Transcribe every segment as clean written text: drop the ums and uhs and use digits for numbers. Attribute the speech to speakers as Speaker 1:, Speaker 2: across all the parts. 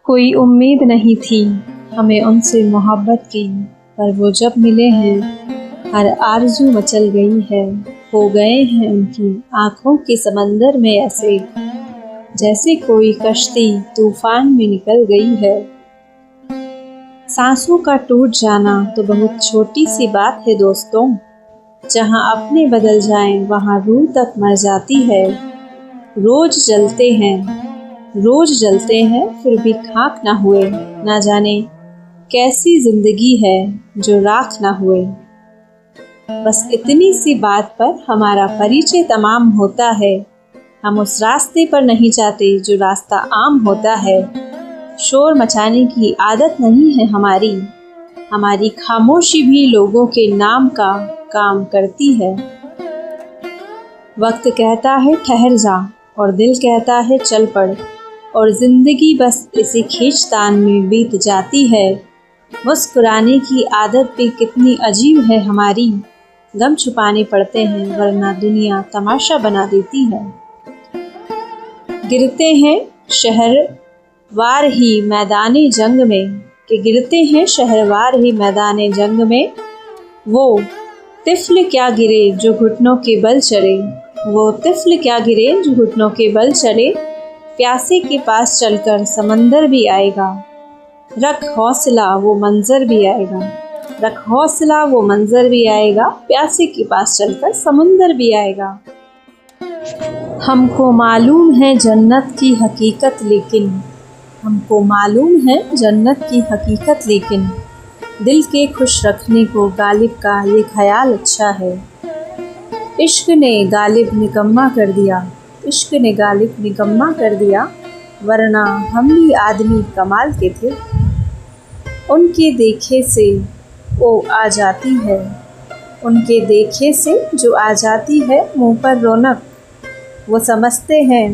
Speaker 1: कोई उम्मीद नहीं थी हमें उनसे मोहब्बत की, पर वो जब मिले हैं हर आरज़ू मचल गई है। हो गए हैं उनकी आँखों के समंदर में ऐसे, जैसे कोई कश्ती तूफान में निकल गई है। सांसों का टूट जाना तो बहुत छोटी सी बात है दोस्तों, जहाँ अपने बदल जाएं वहाँ रूह तक मर जाती है। रोज जलते हैं फिर भी खाक ना हुए, ना जाने कैसी जिंदगी है जो राख ना हुए। बस इतनी सी बात पर हमारा परिचय तमाम होता है। हम उस रास्ते पर नहीं जाते जो रास्ता आम होता है। शोर मचाने की आदत नहीं है हमारी खामोशी भी लोगों के नाम का काम करती है। वक्त कहता है ठहर जा और दिल कहता है चल पड़, और जिंदगी बस इसी खींचतान में बीत जाती है। मुस्कुराने की आदत भी कितनी अजीब है हमारी, गम छुपाने पड़ते हैं वरना दुनिया तमाशा बना देती है। गिरते हैं शहरवार ही मैदाने जंग में, गिरते हैं शहरवार ही मैदाने जंग में। वो तिफ़्ल क्या गिरे जो घुटनों के बल चले, वो तिफ़्ल क्या गिरे जो घुटनों के बल चले। प्यासे के पास चलकर समंदर भी आएगा, रख हौसला वो मंजर भी आएगा, रख हौसला वो मंजर भी आएगा। प्यासे के पास चलकर समंदर भी आएगा। हमको मालूम है जन्नत की हकीकत, लेकिन हमको मालूम है जन्नत की हकीकत, लेकिन दिल के खुश रखने को गालिब का ये ख्याल अच्छा है। इश्क ने गालिब निकम्मा कर दिया, इश्क ने गालिब निकम्मा कर दिया, वरना हम भी आदमी कमाल के थे। उनके देखे से वो आ जाती है, उनके देखे से जो आ जाती है मुँह पर रौनक। वो समझते हैं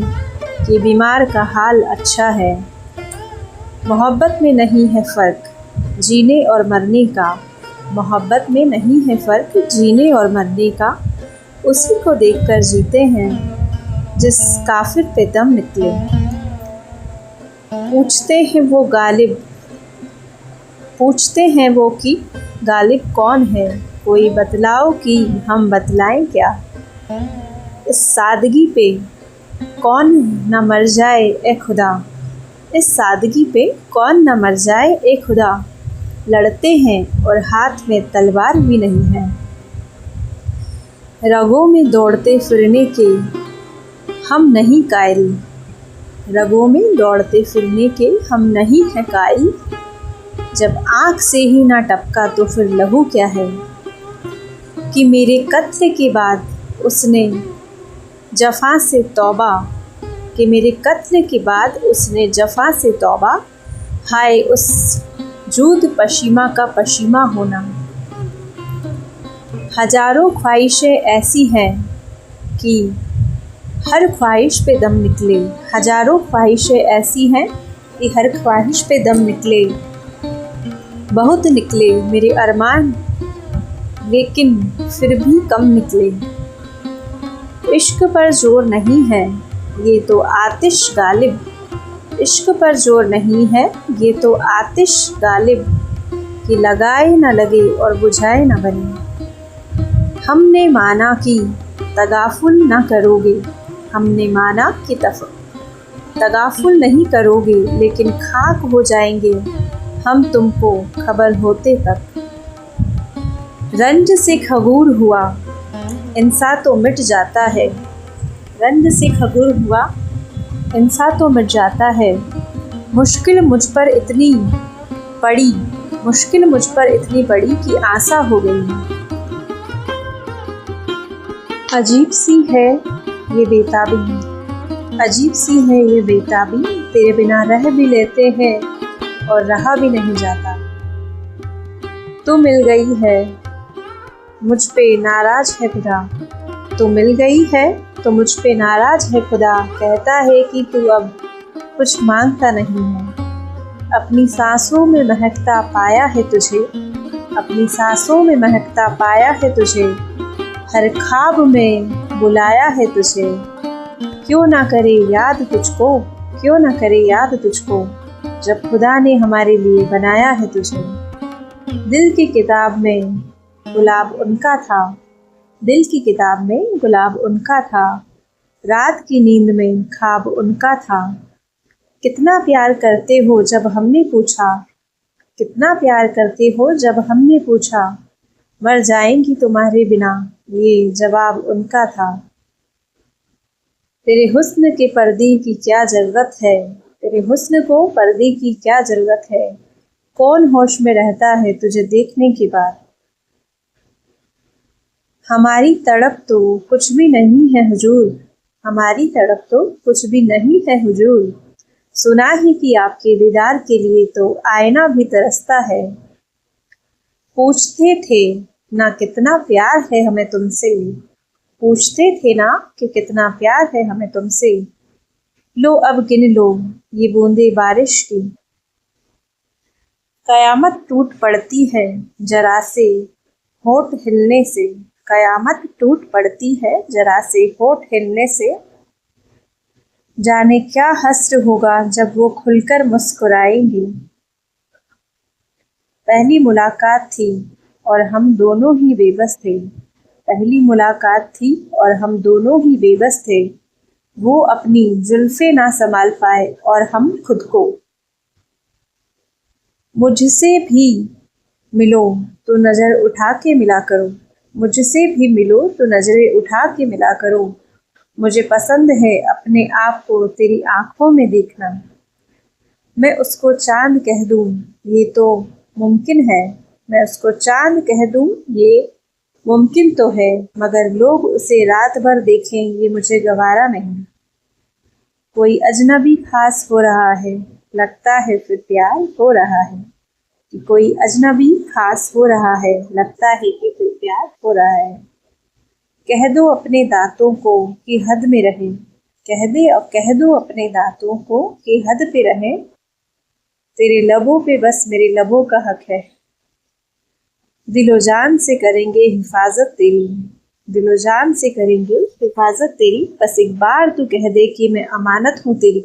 Speaker 1: कि बीमार का हाल अच्छा है। मोहब्बत में नहीं है फ़र्क जीने और मरने का, मोहब्बत में नहीं है फ़र्क जीने और मरने का। उसी को देखकर जीते हैं जिस काफिर पे दम निकले। पूछते हैं वो कि गालिब कौन है, कोई बतलाओ कि हम बतलाएं क्या। इस सादगी पे कौन न मर जाए ए खुदा, इस सादगी पे कौन न मर जाए ए खुदा। लड़ते हैं और हाथ में तलवार भी नहीं है, रगों में दौड़ते फिरने के हम नहीं कायल, रगों में दौड़ते फिरने के हम नहीं हैं कायल। जब आँख से ही ना टपका तो फिर लहू क्या है, कि मेरे कत्ल के बाद उसने जफ़ा से तौबा, कि मेरे कत्ल के बाद उसने जफ़ा से तौबा। हाय उस जूद पशीमा का पशीमा होना। हजारों ख्वाहिशें ऐसी हैं कि हर ख्वाहिश पे दम निकले, हजारों ख्वाहिशें ऐसी हैं कि हर ख्वाहिश पे दम निकले। बहुत निकले मेरे अरमान लेकिन फिर भी कम निकले। इश्क पर जोर नहीं है ये तो आतिश गालिब, इश्क पर जोर नहीं है ये तो आतिश गालिब, कि लगाए न लगे और बुझाए न बने। हमने माना कि तगाफुल न करोगे, हमने माना कि तगाफुल नहीं करोगे, लेकिन खाक हो जाएंगे हम तुमको खबर होते तक। रंज से खगूर हुआ इंसान तो मिट जाता है, रंज से खगूर हुआ इंसान तो मिट जाता है। मुश्किल मुझ पर इतनी पड़ी, मुश्किल मुझ पर इतनी पड़ी कि आसा हो गई। अजीब सी है ये बेताबी, अजीब सी है ये बेताबी, तेरे बिना रह भी लेते हैं और रहा भी नहीं जाता। तू मिल गई है मुझ पे नाराज है खुदा, तू मिल गई है तो मुझ पे नाराज है खुदा। कहता है कि तू अब कुछ मांगता नहीं है, अपनी सांसों में महकता पाया है तुझे, अपनी सांसों में महकता पाया है तुझे। हर ख्वाब में बुलाया है तुझे, क्यों ना करे याद तुझको, क्यों ना करे याद तुझको। जब खुदा ने हमारे लिए बनाया है तुझे। दिल की किताब में गुलाब उनका था, दिल की किताब में गुलाब उनका था, रात की नींद में ख्वाब उनका था। कितना प्यार करते हो जब हमने पूछा, कितना प्यार करते हो जब हमने पूछा, मर जाएंगी तुम्हारे बिना, ये जवाब उनका था। तेरे हुस्न के पर्दे की क्या जरूरत है, तेरे हुस्न को पर्दे की क्या जरूरत है, कौन होश में रहता है तुझे देखने के बाद। हमारी तड़प तो कुछ भी नहीं है हुजूर, हमारी तड़प तो कुछ भी नहीं है हुजूर, सुना ही कि आपके दीदार के लिए तो आईना भी तरसता है। पूछते थे ना कितना प्यार है हमें तुमसे, पूछते थे ना कि कितना प्यार है हमें तुमसे, लो अब गिन लो ये बूंदे बारिश की। कयामत टूट पड़ती है जरा से होठ हिलने से, कयामत टूट पड़ती है जरा से होठ हिलने से, जाने क्या हश्र होगा जब वो खुलकर मुस्कुराएंगी। पहली मुलाकात थी और हम दोनों ही बेबस थे, पहली मुलाकात थी और हम दोनों ही बेबस थे, वो अपनी जुल्फे ना संभाल पाए और हम खुद को। मुझसे भी मिलो तो नज़र उठा के मिला करो, मुझसे भी मिलो तो नज़रें उठा के मिला करो, मुझे पसंद है अपने आप को तेरी आंखों में देखना। मैं उसको चांद कह दूं ये तो मुमकिन है, मैं उसको चांद कह दूं ये मुमकिन तो है, मगर लोग उसे रात भर देखें ये मुझे गवारा नहीं। कोई अजनबी खास हो रहा है, लगता है फिर प्यार हो रहा है, कि कोई अजनबी खास हो रहा है, लगता है कि फिर प्यार हो रहा है। कह दो अपने दांतों को कि हद में रहे, कह दो अपने दांतों को कि हद पे रहे, तेरे लबों पे बस मेरे लबों का हक है। दिलो जान से करेंगे हिफाजत तेरी, दिलो जान से करेंगे हिफाजत तेरी, बस एक बार तू कह दे कि मैं अमानत हूँ तेरी।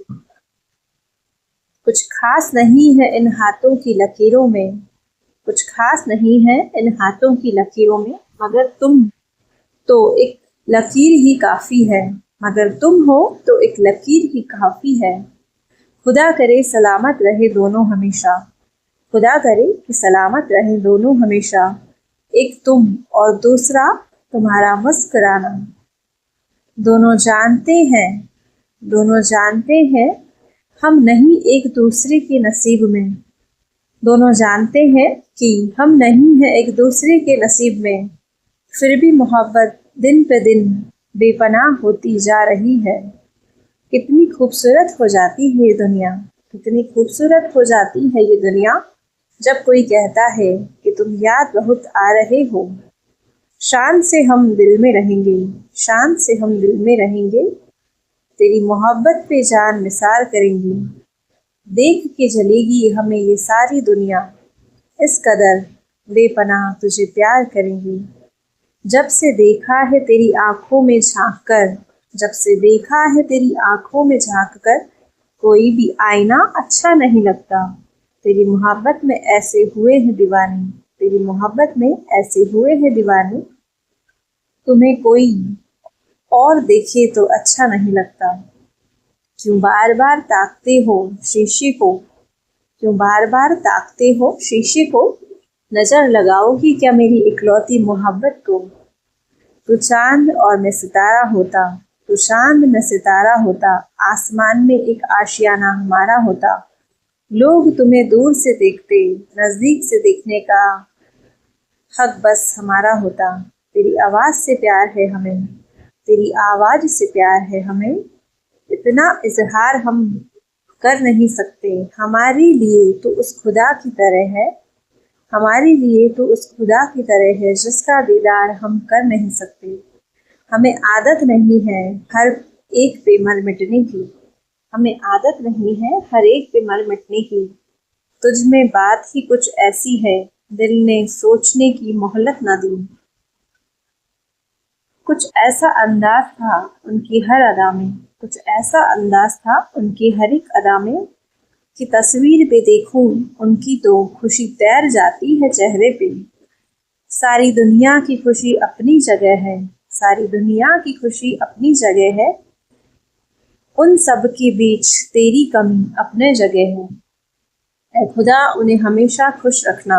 Speaker 1: कुछ खास नहीं है इन हाथों की लकीरों में, कुछ खास नहीं है इन हाथों की लकीरों में, मगर तुम तो एक लकीर ही काफी है, मगर तुम हो तो एक लकीर ही काफी है। खुदा करे सलामत रहे दोनों हमेशा, खुदा करे कि सलामत रहे दोनों हमेशा, एक तुम और दूसरा तुम्हारा मुस्कुराना। दोनों जानते हैं, दोनों जानते हैं हम नहीं एक दूसरे के नसीब में, दोनों जानते हैं कि हम नहीं हैं एक दूसरे के नसीब में, फिर भी मोहब्बत दिन पे दिन बेपनाह होती जा रही है। कितनी खूबसूरत हो जाती है ये दुनिया, कितनी खूबसूरत हो जाती है ये दुनिया, जब कोई कहता है कि तुम याद बहुत आ रहे हो। शान से हम दिल में रहेंगे, शान से हम दिल में रहेंगे, तेरी मोहब्बत पे जान निसार करेंगे। देख के जलेगी हमें ये सारी दुनिया, इस कदर बेपनाह तुझे प्यार करेंगे। जब से देखा है तेरी आंखों में झांक कर, जब से देखा है तेरी आंखों में झांक कर, कोई भी आईना अच्छा नहीं लगता। तेरी मोहब्बत में ऐसे हुए हैं दीवाने, तेरी मोहब्बत में ऐसे हुए हैं दीवाने, तुम्हें कोई और देखे तो अच्छा नहीं लगता। क्यों बार बार ताकते हो शीशे को, क्यों बार बार ताकते हो शीशे को, नजर लगाओगी क्या मेरी इकलौती मोहब्बत को। तू चांद और मैं सितारा होता, तू चांद मैं सितारा होता, आसमान में एक आशियाना हमारा होता, लोग तुम्हें दूर से देखते, नजदीक से देखने का हक बस हमारा होता। तेरी आवाज से प्यार है हमें, तेरी आवाज से प्यार है हमें, इतना इजहार हम कर नहीं सकते, हमारे लिए तो उस खुदा की तरह है, हमारे लिए तो उस खुदा की तरह है जिसका दीदार हम कर नहीं सकते। हमें आदत नहीं है हर एक पे मर मिटने की, हमें आदत नहीं है हर एक पे मर मिटने की, तुझ में बात ही कुछ ऐसी है दिल ने सोचने की मोहलत ना दी। कुछ ऐसा अंदाज था उनकी हर अदा में, कुछ ऐसा अंदाज था उनकी हर एक अदा में, कि तस्वीर पे देखूं उनकी तो खुशी तैर जाती है चेहरे पे। सारी दुनिया की खुशी अपनी जगह है, सारी दुनिया की खुशी अपनी जगह है, उन सब के बीच तेरी कमी अपने जगह है। ऐ खुदा उन्हें हमेशा खुश रखना,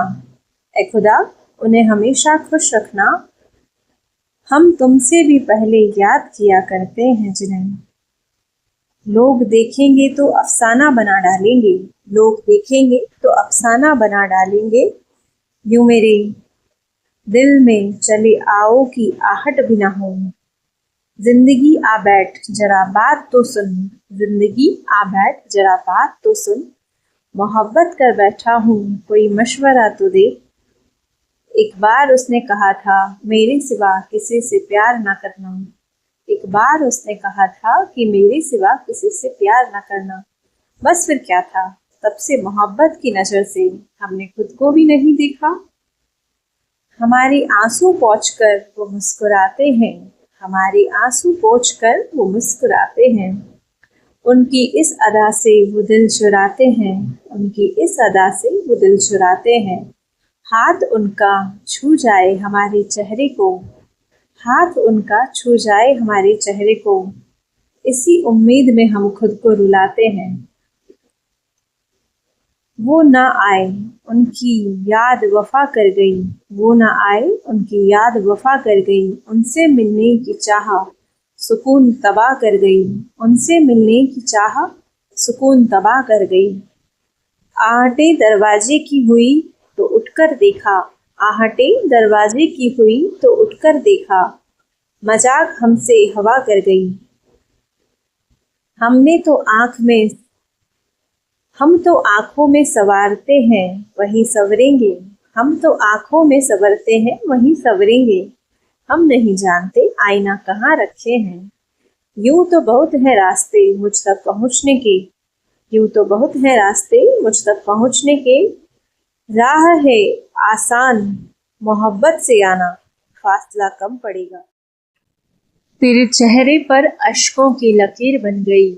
Speaker 1: ऐ खुदा उन्हें हमेशा खुश रखना। हम तुमसे भी पहले याद किया करते हैं जिन्हें। लोग देखेंगे तो अफसाना बना डालेंगे, लोग देखेंगे तो अफसाना बना डालेंगे। यूं मेरे दिल में चले आओ की आहट भी ना हो। जिंदगी आ बैठ जरा बात तो सुन, जिंदगी आ बैठ जरा बात तो सुन। मोहब्बत कर बैठा हूँ कोई मशवरा तो दे। एक बार उसने कहा था मेरे सिवा किसी से प्यार ना करना। एक बार उसने कहा था कि मेरे सिवा किसी से प्यार ना करना। बस फिर क्या था, तब से मोहब्बत की नजर से हमने खुद को भी नहीं देखा। हमारे आंसू पोंछकर वो मुस्कुराते हैं, हमारे आंसू पोंछकर वो मुस्कुराते हैं। उनकी इस अदा से वो दिल चुराते हैं, उनकी इस अदा से वो दिल चुराते हैं। हाथ उनका छू जाए हमारे चेहरे को, हाथ उनका छू जाए हमारे चेहरे को। इसी उम्मीद में हम खुद को रुलाते हैं। वो ना आए उनकी याद वफा कर गई, वो ना आए उनकी याद वफा कर गई। उनसे मिलने की चाह सुकून तबाह कर गई, उनसे मिलने की चाह सुकून तबाह कर गई। आहटें दरवाजे की हुई तो उठकर देखा, आहटें दरवाजे की हुई तो उठकर देखा। मजाक हमसे हवा कर गई, हमने तो हम तो आंखों में संवारते हैं वहीं संवरेंगे। हम तो आंखों में संवरते हैं वहीं संवरेंगे। हम नहीं जानते आईना कहाँ रखे हैं। यूं तो बहुत है रास्ते मुझ तक पहुँचने के, यूं तो बहुत है रास्ते मुझ तक पहुँचने के। राह है आसान मोहब्बत से आना, फासला कम पड़ेगा। तेरे चेहरे पर अश्कों की लकीर बन गई,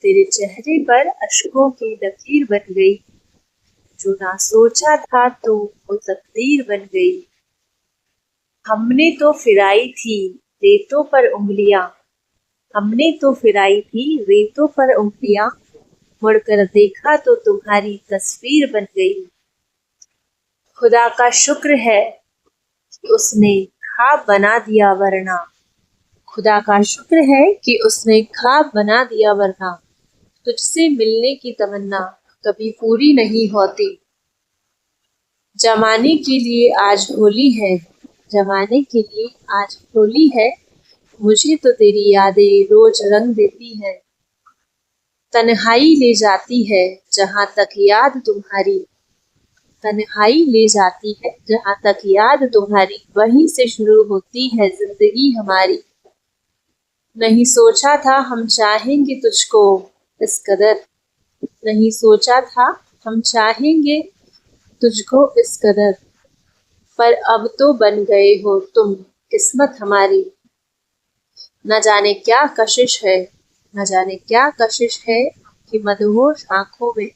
Speaker 1: तेरे चेहरे पर अश्कों की लकीर बन गई। जो ना सोचा था तो वो तकदीर बन गई। हमने तो फिराई थी रेतों पर उंगलियां, हमने तो फिराई थी रेतों पर उंगलियां। मुड़कर देखा तो तुम्हारी तस्वीर बन गई। खुदा का शुक्र है कि उसने ख्वाब बना दिया वरना, खुदा का शुक्र है कि उसने ख्वाब बना दिया वरना तुझसे मिलने की तमन्ना कभी पूरी नहीं होती। जमाने के लिए आज होली है, जमाने के लिए आज होली है। मुझे तो तेरी यादें रोज रंग देती है। तन्हाई ले जाती है जहां तक याद तुम्हारी, तन्हाई ले जाती है जहां तक याद तुम्हारी। वहीं से शुरू होती है जिंदगी हमारी। नहीं सोचा था हम चाहेंगे तुझको इस कदर, नहीं सोचा था हम चाहेंगे तुझको इस कदर। पर अब तो बन गए हो तुम किस्मत हमारी। न जाने क्या कशिश है, न जाने क्या कशिश है कि मदहोश आंखों में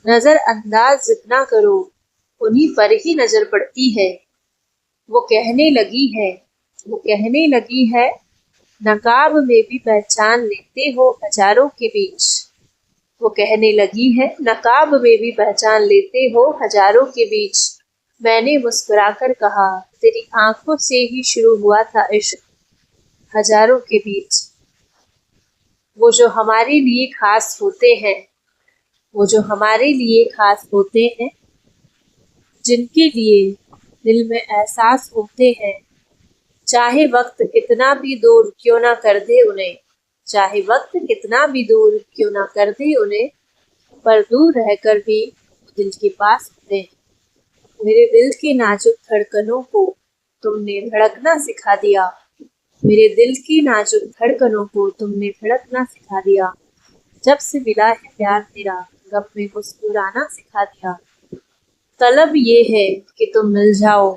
Speaker 1: नजर अंदाज जितना करो उन्हीं पर ही नजर पड़ती है। वो कहने लगी है, वो कहने लगी है, नकाब में भी पहचान लेते हो हजारों के बीच। वो कहने लगी है नकाब में भी पहचान लेते हो हजारों के बीच। मैंने मुस्कुराकर कहा तेरी आंखों से ही शुरू हुआ था इश्क हजारों के बीच। वो जो हमारे लिए खास होते हैं, वो जो हमारे लिए खास होते हैं, जिनके लिए दिल में एहसास होते हैं। चाहे वक्त कितना भी दूर क्यों ना कर दे उन्हें, चाहे वक्त कितना भी दूर क्यों ना कर दे उन्हें, पर दूर रहकर भी दिल के पास होते हैं। मेरे दिल के नाजुक धड़कनों को तुमने धड़कना सिखा दिया, मेरे दिल की नाजुक धड़कनों को तुमने धड़कना सिखा दिया। जब से मिला है प्यार तेरा गम में मुस्कुराना सिखा दिया। तलब ये है कि तुम मिल जाओ,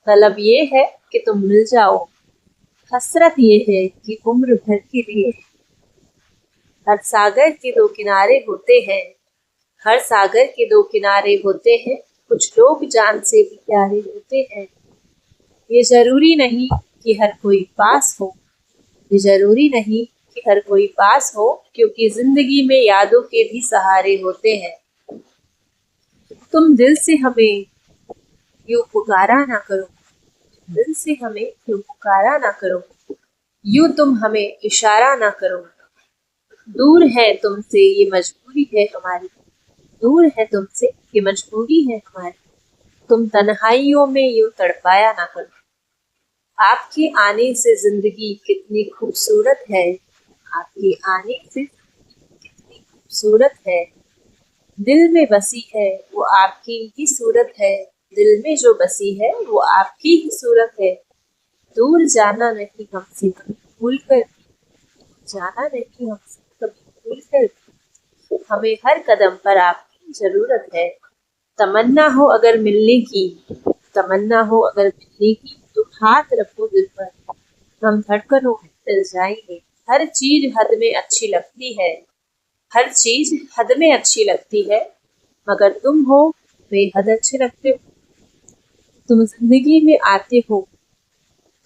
Speaker 1: तलब ये है कि तुम मिल जाओ। हसरत ये है कि उम्र भर के लिए हर सागर के दो किनारे होते हैं, हर सागर के दो किनारे होते हैं, कुछ लोग जान से भी प्यारे होते हैं। ये जरूरी नहीं कि हर कोई पास हो, ये जरूरी नहीं कि हर कोई पास हो, क्योंकि जिंदगी में यादों के भी सहारे होते हैं। तुम दिल से हमें यूं पुकारा ना करो, दिल से हमें यूं पुकारा ना करो, यूं तुम हमें इशारा ना करो। दूर है तुमसे ये मजबूरी है हमारी, दूर है तुमसे ये मजबूरी है हमारी। तुम तन्हाइयों में यूं तड़पाया ना करो। आपके आने से जिंदगी कितनी खूबसूरत है, आपके आने से कितनी खूबसूरत है। दिल में बसी है वो आपकी ही सूरत है, दिल में जो बसी है वो आपकी ही सूरत है। दूर जाना नहीं हमसे कभी भूल कर, जाना नहीं हमसे कभी भूल कर। हमें हर कदम पर आपकी जरूरत है। तमन्ना हो अगर मिलने की, तमन्ना हो अगर मिलने की, तो हाथ रखो दिल पर, हम धड़कनों में मिल जाएंगे। हर चीज हद में अच्छी लगती है, हर चीज हद में अच्छी लगती है, मगर तुम हो बेहद अच्छे लगते हो। तुम जिंदगी में आते हो,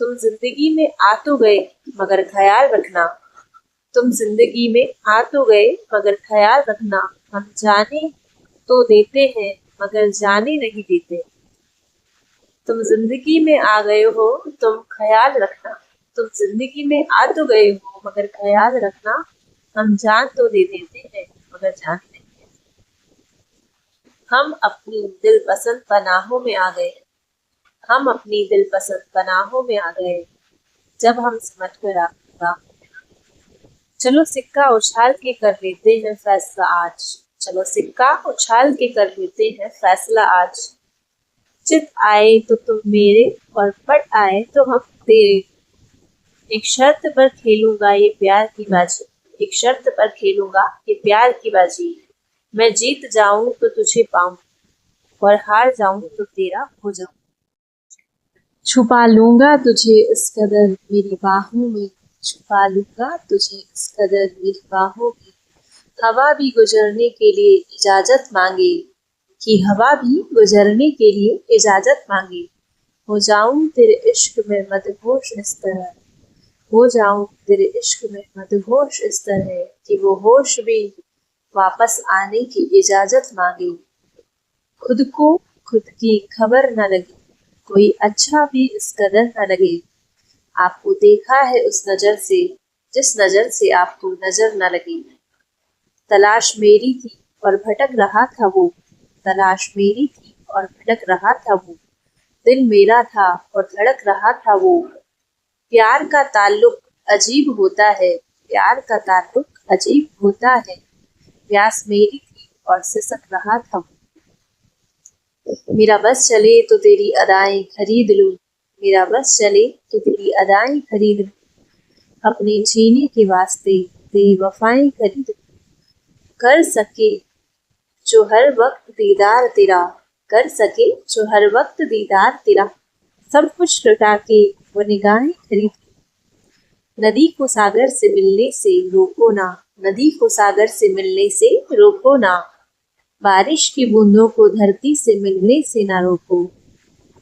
Speaker 1: तुम जिंदगी में आ तो गए, मगर ख्याल रखना। तुम जिंदगी में आ तो गए, मगर ख्याल रखना। हम जाने तो देते हैं, मगर जाने नहीं देते। तुम जिंदगी में आ गए हो, तुम ख्याल रखना। तुम जिंदगी में आ तो गए हो, मगर ख्याल रखना। हम जान तो दे देते हैं, मगर जान नहीं देते। हम अपनी दिल पसंद पनाहों में आ गए, हम अपनी दिल पसंद पनाहों में आ गए, जब हम समझ कर आपका। चलो सिक्का उछाल के कर लेते हैं फैसला आज, चलो सिक्का उछाल के कर लेते हैं फैसला आज। चित आए तो तुम मेरे और पट आए तो हम तेरे। एक शर्त पर खेलूंगा ये प्यार की बाजी, एक शर्त पर खेलूंगा ये प्यार की बाजी। मैं जीत जाऊं तो तुझे पाऊं, और हार जाऊं तो तेरा हो जाऊं। छुपा लूंगा तुझे इस कदर मेरी बाहों में, छुपा लूंगा तुझे इस कदर मेरी बाहों में। हवा भी गुजरने के लिए इजाजत मांगे, कि हवा भी गुजरने के लिए इजाजत मांगे। हो जाऊं तेरे इश्क में मदहोश इस तरह, हो जाऊं तेरे इश्क में मदहोश इस तरह, कि वो होश भी वापस आने की इजाजत मांगे। खुद को खुद की खबर न लगी, कोई अच्छा भी इस कदर न लगे। आपको देखा है उस नजर से, जिस नजर से आपको नजर न लगी। तलाश मेरी थी और भटक रहा था वो, तलाश मेरी थी और भटक रहा था वो। दिल मेरा था और धड़क रहा था वो। प्यार का ताल्लुक अजीब होता है, प्यार का ताल्लुक अजीब होता है। प्यास मेरी थी और सिसक रहा था वो। मेरा बस चले तो तेरी अदाएं खरीद लूं, मेरा बस चले तो तेरी अदाएं खरीद लूं। अपने जीने के वास्ते तेरी वफाएं खरीद लूं। कर सके जो हर वक्त दीदार तेरा, कर सके जो हर वक्त दीदार तेरा। सब कुछ लुटा के वो निगाहें खरीद लूं। नदी को सागर से मिलने से रोको ना, नदी को सागर से मिलने से रोको ना। बारिश की बूंदों को धरती से मिलने से ना रोको।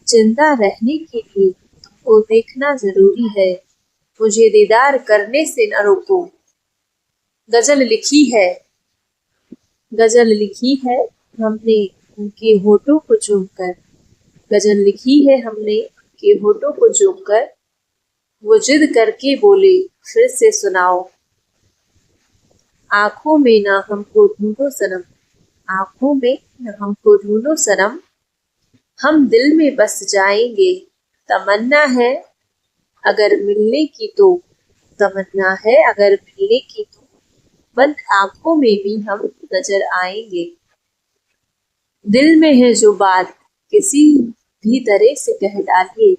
Speaker 1: जिंदा रहने के लिए तुमको देखना जरूरी है, मुझे दीदार करने से ना रोको। गजल लिखी है, गजल लिखी है हमने उनके होठों को चूमकर, गजल लिखी है हमने उनके होठों को चूमकर। वो जिद करके बोले फिर से सुनाओ। आंखों में ना हमको ढूंढो सनम, आंखों में न हमको ढूंढो सनम। हम दिल में बस जाएंगे, तमन्ना है अगर मिलने की तो, तमन्ना है अगर मिलने की तो। बंद आंखों में भी हम नजर आएंगे। दिल में है जो बात किसी भी तरह से कह डालिए,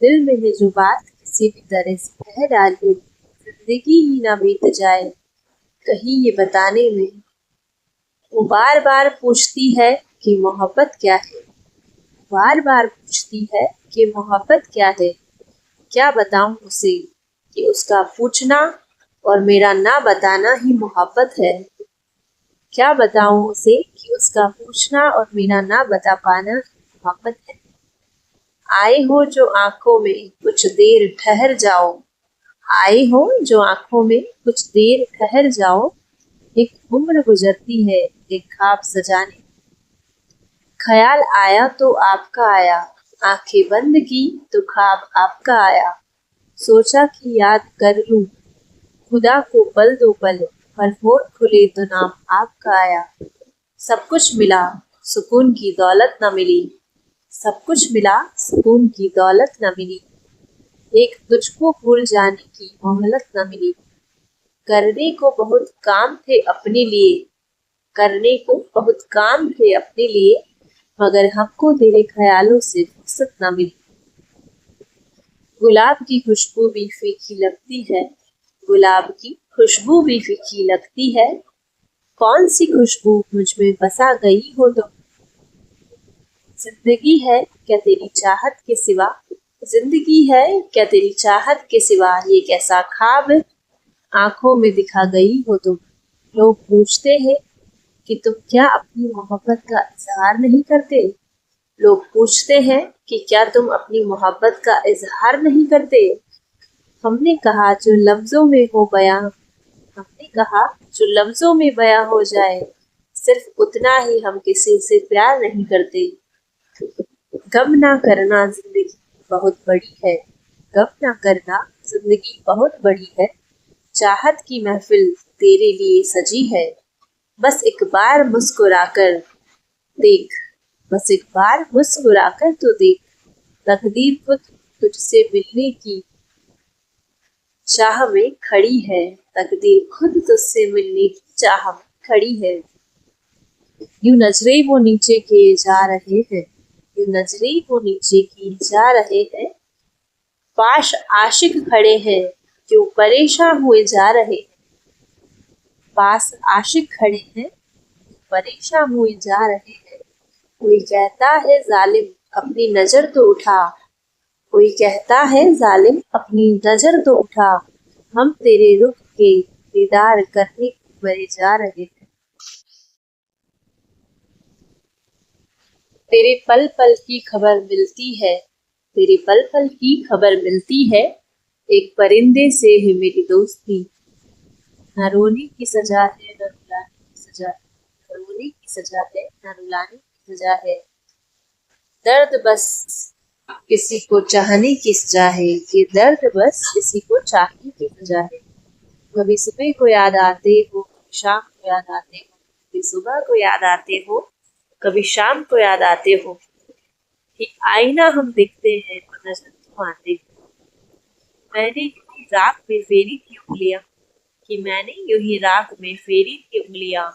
Speaker 1: दिल में है जो बात किसी भी तरह से कह डालिए। जिंदगी ही ना बीत जाए कहीं ये बताने में। वो बार बार पूछती है कि मोहब्बत क्या है, बार बार पूछती है कि मोहब्बत क्या है। क्या बताऊं उसे कि उसका पूछना और मेरा ना बताना ही मोहब्बत है। क्या बताऊं उसे कि उसका पूछना और मेरा ना बता पाना मोहब्बत है। आए हो जो आंखों में कुछ देर ठहर जाओ, आए हो जो आंखों में कुछ देर ठहर जाओ, एक उम्र गुजरती है एक ख्वाब सजाने। ख्याल आया तो आपका आया, आंखें बंद की तो ख्वाब आपका आया। सोचा कि याद कर लूं खुदा को पल दो पल, पर होठ खुले तो नाम आपका आया। सब कुछ मिला सुकून की दौलत न मिली, सब कुछ मिला सुकून की दौलत न मिली, एक तुझको भूल जाने की मोहलत न मिली। करने को बहुत काम थे अपने लिए, करने को बहुत काम थे अपने लिए, मगर हमको तेरे ख्यालों से फुर्सत न मिली। गुलाब की खुशबू भी फीकी लगती है, गुलाब की खुशबू भी फीकी लगती है, कौन सी खुशबू मुझ में बसा गई हो तुम। जिंदगी है क्या तेरी चाहत के सिवा, जिंदगी है क्या तेरी चाहत के सिवा, ये कैसा ख्वाब आंखों में दिखा गई हो तुम। लोग पूछते हैं कि तुम क्या अपनी मोहब्बत का इजहार नहीं करते, लोग पूछते हैं कि क्या तुम अपनी मोहब्बत का इजहार नहीं करते। हमने कहा जो लफ्जों में हो बयां, हमने कहा जो लफ्जों में बयां हो जाए, सिर्फ उतना ही हम किसी से प्यार नहीं करते। गम ना करना जिंदगी बहुत बड़ी है, गम ना करना जिंदगी बहुत बड़ी है, चाहत की महफिल तेरे लिए सजी है। बस एक बार मुस्कुराकर देख, बस एक बार मुस्कुराकर तो देख, तकदीर खुद तुझसे मिलने की चाह में खड़ी है, तकदीर खुद तुझसे मिलने की चाह में खड़ी है। यूं नजरें वो नीचे किए जा रहे हैं, यूं नजरें वो नीचे किए जा रहे हैं, पास आशिक खड़े हैं क्यों परेशान हुए जा रहे हैं। पास आशिक खड़े हैं परेशान हुए जा रहे हैं। कोई कहता है जालिम अपनी नजर तो उठा, कोई कहता है जालिम अपनी नजर तो उठा, हम तेरे रुख के दीदार करने मरे जा रहे हैं। तेरे पल पल की खबर मिलती है, तेरे पल पल की खबर मिलती है, एक परिंदे से है मेरी दोस्ती। न रोने की सजा है न रुलाने की सजा है, न रोने की सजा है न रुलाने की सजा है। दर्द बस किसी को चाहने की सजा है, ये दर्द बस किसी को चाहने की सजा है। कभी सुबह को याद आते हो, कभी शाम को याद आते हो, कभी सुबह को याद आते हो, कभी शाम को याद आते हो, कि आईना हम देखते हैं तो नजर क्यों आते हो। मैंने यूं ही राख में फेरी थी उंगलियां, कि मैंने यूं ही राख में फेरी थी उंगलियां,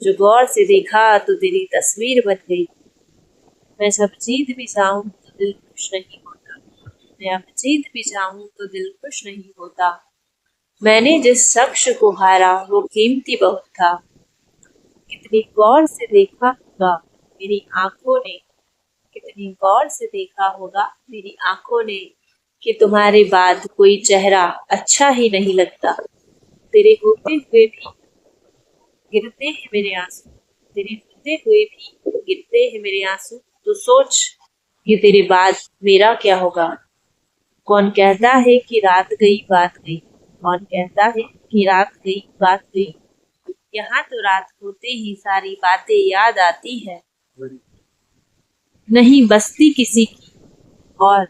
Speaker 1: जो गौर से देखा तो तेरी तस्वीर बन गई। मैं जब जीत भी जाऊं तो दिल खुश नहीं होता, मैं अब जीत भी जाऊं तो दिल खुश नहीं होता। मैंने जिस शख्स को हारा वो कीमती बहुत था, कितनी गौर से देखा होगा मेरी आंखों ने, कितनी गौर से देखा होगा मेरी आंखों ने, कि तुम्हारे बाद कोई चेहरा अच्छा ही नहीं लगता। तेरे होते हुए भी गिरते हैं मेरे आंसू, तेरे होते हुए भी गिरते हैं मेरे आंसू, तो सोच कि तेरे बाद मेरा क्या होगा। कौन कहता है कि रात गई बात गई, कौन कहता है कि रात गई बात गई, यहाँ तो रात होते ही सारी बातें याद आती है। नहीं बसती किसी की और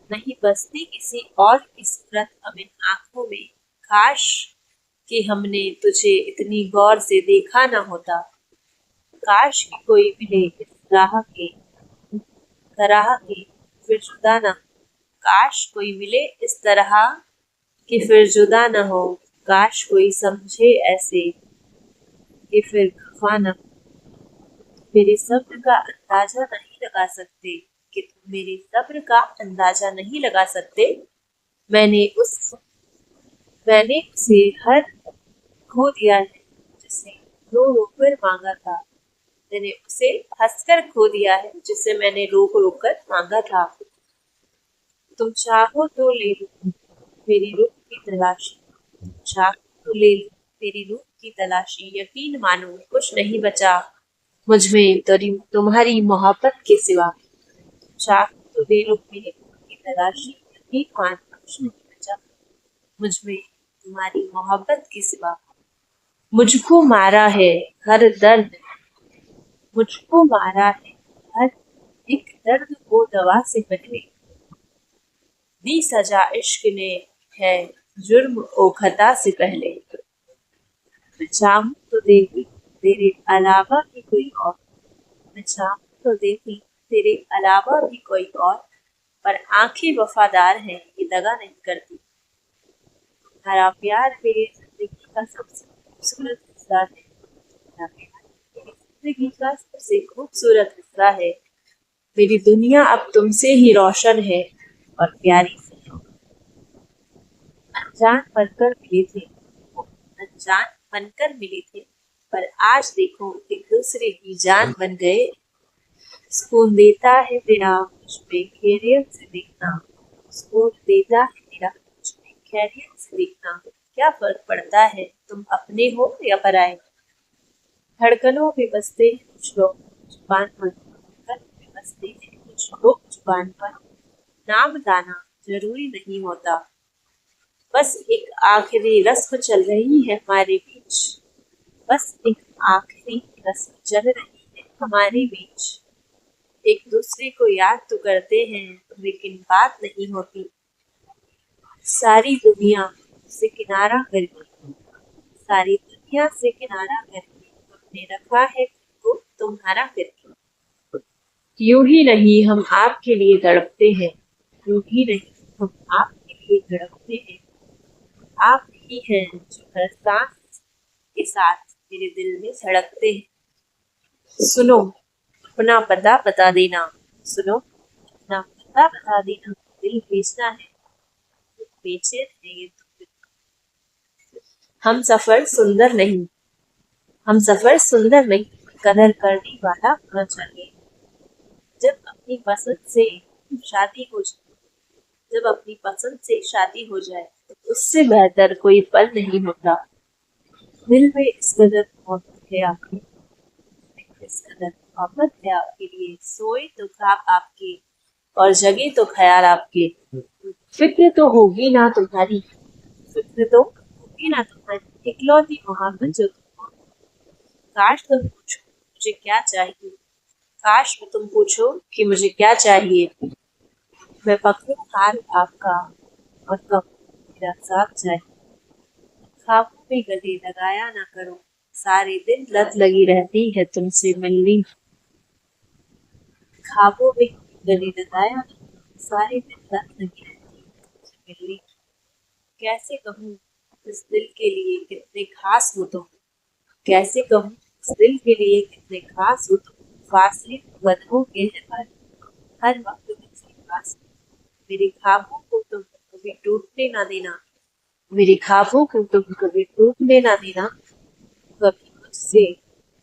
Speaker 1: नहीं बसती किसी और की सूरत अब इन आंखों में, काश कि हमने तुझे इतनी गौर से देखा न होता। काश कि कोई मिले इस राह के तरह के फिर जुदा न, काश कोई मिले इस तरह कि फिर जुदा न हो, काश कोई समझे ऐसे कि फिर खफा न हो। मेरे सब्र का अंदाजा नहीं लगा सकते, कि तुम मेरे सब्र का अंदाजा नहीं लगा सकते। मैंने उस मैंने उसे हर खो दिया है जिसे रो रो कर मांगा था, मैंने उसे हंसकर खो दिया है जिसे मैंने रो रो कर मांगा था। तुम चाहो तो ले लो मेरी रूह की तलाशी, तुम चाहो तो ले लो तेरी रूह की तलाशी, यकीन मानो कुछ नहीं बचा मुझमें तेरी तुम्हारी मोहब्बत के सिवा। चाक तो दे लो मेरी रूह की तलाशी, यकीन मानो कुछ नहीं बचा मुझमें तुम्हारी मोहब्बत के सिवा। मुझको मारा है हर दर्द, मुझको मारा है हर एक दर्द को दवा से पहले। दी सजा इश्क ने है जुर्म ओ खता से पहले। मैं चाहूं तो देखी तेरे अलावा भी कोई और, मैं चाहूं तो देखी तेरे अलावा भी कोई और, पर आंखें वफादार हैं ये दगा नहीं करती। तुम्हारा प्यार मेरी जिंदगी का सबसे खूबसूरत हिस्सा है, तुम्हारा प्यार मेरी जिंदगी का सबसे खूबसूरत हिस्सा है। मेरी दुनिया अब तुमसे ही रोशन है और प्यारी सी। अनजान बनकर मिले थे, अनजान बनकर मिले थे, पर आज देखो एक दूसरे की जान बन गए। सुकून देता है तेरा मुझ पे खैरियत से देखना, सुकून देता है तेरा मुझ पे खैरियत से देखना। क्या फर्क पड़ता है तुम अपने हो या पराए। धड़कनों में बसते हैं कुछ लोग जुबान पर, धड़कनों में बसते हैं कुछ लोग जुबान पर, नाम लाना जरूरी नहीं होता। बस एक आखिरी रस्म चल रही है हमारे बीच, बस एक आखिरी रस्म चल रही है हमारे बीच। एक दूसरे को याद तो करते हैं लेकिन बात नहीं होती। सारी दुनिया से किनारा करके, सारी दुनिया से किनारा करके तुमने रखा है खुद को तुम्हारा करके। यूं ही नहीं हम आपके लिए तड़पते हैं, यूं ही नहीं हम आपके लिए तड़पते हैं। आप ही हैं जो हर सांस के साथ मेरे दिल में धड़कते हैं। सुनो अपना पता बता देना, सुनो अपना पता बता देना, दिल बेचना है बेचैन है ये तो। हम सफर सुंदर नहीं, हम सफर सुंदर नहीं, कदर करने वाला होना चाहिए। जब अपनी पसंद से शादी हो जाए, जब अपनी पसंद से शादी हो जाए तो उससे बेहतर कोई पल नहीं होता। दिल में इस कदर मोहब्बत है आपकी, इस कदर मोहब्बत है आपके लिए, सोए तो ख्वाब आपके और जगे तो ख्याल आपके। फिक्र तो होगी ना तुम्हारी, फिक्र तो होगी ना तुम्हारी, इकलौती मोहब्बत जो तुमको। काश तुम पूछो मुझे क्या चाहिए, काश तुम पूछो कि मुझे क्या चाहिए। मैं पकड़ूं हाथ आपका और कहूँ मेरा साथ चाहिए। ख्वाबों में गले लगाया ना करो, सारे दिन लत लगी रहती है तुमसे मिलनी। ख्वाबों में गले लगाया ना करो, सारे दिन लत लगी रहती है तुमसे मिलनी। कैसे कहूँ इस दिल के लिए कितने खास हो तुम, कैसे कहूँ इस दिल के लिए कितने खास हो तुम। फासले कदमों के हैं पर हर वक्त मुझसे पास। मेरे ख्वाबों को तुम कभी टूटने ना देना, मेरे ख्वाबों को तुम कभी टूटने ना देना, कभी मुझसे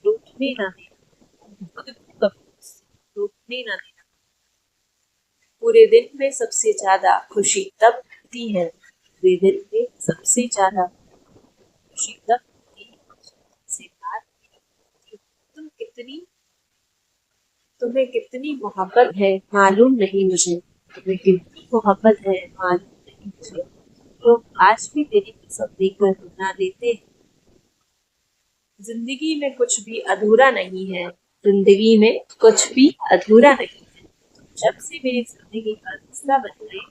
Speaker 1: टूटने ना देना, खुद को कभी मुझसे टूटने ना देना। पूरे दिन में सबसे ज्यादा खुशी तब मिलती है, पूरे दिन में सबसे ज्यादा खुशी तब मिलती है जब तुमसे बात करती हूँ। तुम्हें कितनी मोहब्बत है मालूम नहीं मुझे, तुम्हें कितनी मोहब्बत है मालूम नहीं मुझे। तो आज भी तेरी कसम देकर रुला देते हैं। जिंदगी में कुछ भी अधूरा नहीं है, जिंदगी में कुछ भी अधूरा नहीं है। जब से मेरी जिंदगी का हिस्सा बन गए,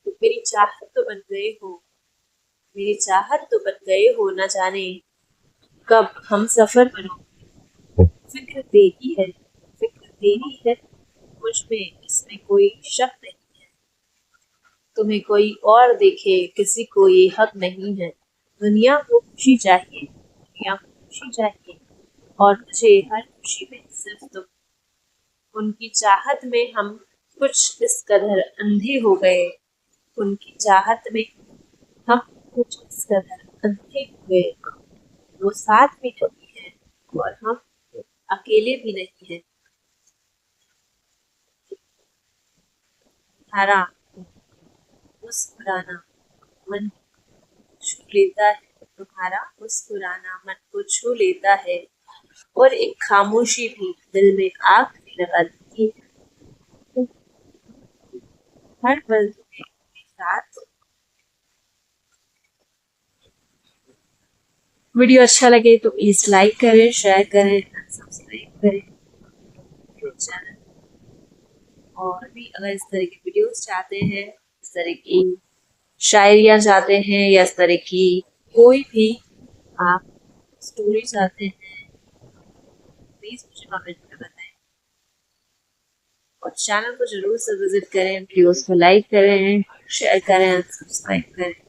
Speaker 1: मेरी चाहत तो बन गए हो, मेरी चाहत तो बन गए हो, न जाने कब हम सफर बनो। फिक्र तेरी है, फिक्र तेरी है, मुझ में इसमें कोई शक नहीं है। तुम्हें कोई और देखे किसी को ये हक नहीं है। दुनिया को खुशी चाहिए, दुनिया को खुशी चाहिए, और मुझे हर खुशी में सिर्फ तुम। उनकी चाहत में हम कुछ इस कदर अंधे हो गए, उनकी चाहत में हम कुछ इस कदर अंधे हो गए। वो साथ में नहीं है और हम अकेले भी नहीं है। हरा मुस्कुराना मन छू लेता है,
Speaker 2: तुम्हारा मुस्कुराना मन को छू लेता है और एक खामोशी भी दिल में आग लगा देती है। हर पल तुम्हें अपने साथ। वीडियो अच्छा लगे तो प्लीज लाइक करें, शेयर करें, सब्सक्राइब करें चैनल। और भी अगर इस तरह की वीडियोस चाहते हैं, इस तरह की शायरियाँ चाहते हैं या इस तरह की कोई भी आप स्टोरी चाहते हैं, प्लीज मुझे कमेंट में बताएं। और चैनल को जरूर से विजिट करें, वीडियोस को लाइक करें, शेयर करें, सब्सक्राइब करें।